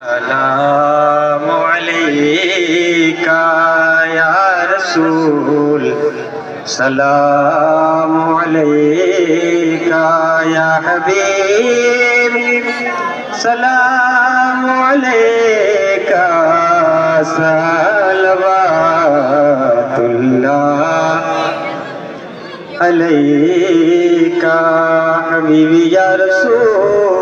السلام علیکہ یا رسول، سلام علیکہ یا حبیب، سلام علیکہ صلوات اللہ علیکہ حبیبی یا رسول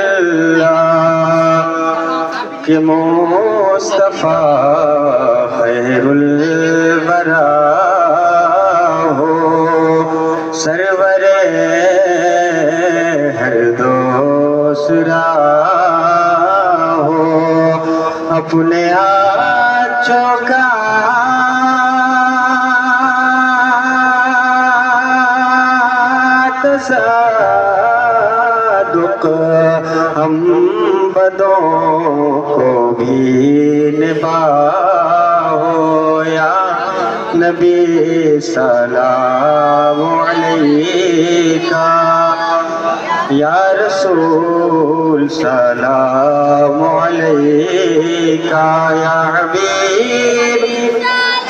اللہ کہ مصطفیٰ خیر الورا ہو، سرور ہر دوسرا ہو، اپنے آنچوں کا تصادق ہم بدوں کو بھی نبھاؤ یا نبی، سلام علیکہ یا رسول، سلام علیکہ یا حبیب،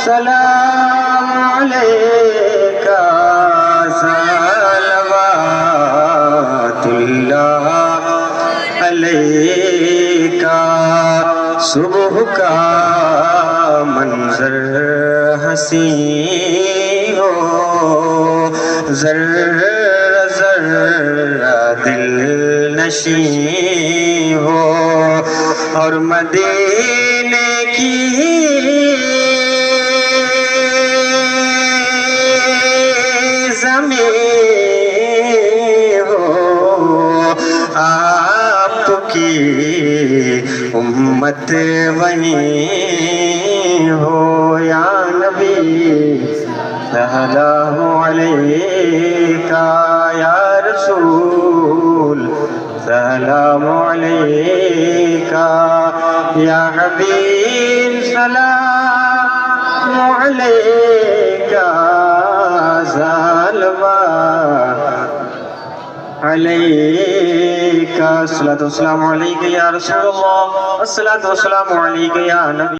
سلام علیکہ صلوات اللہ علیکہ۔ صبح کا منظر حسین ہو، ذرہ ذرہ دل نشین ہو، اور مدینے کی زمین ہو، آپ کی امت وہیں ہو یا نبی، سلام علیکہ یا رسول، سلام علیکہ یا حبیب، سلام علیکہ صلوات علیکہ، الصلاۃ والسلام علیکہ یا رسول اللہ، الصلاۃ والسلام علیکہ یا نبی۔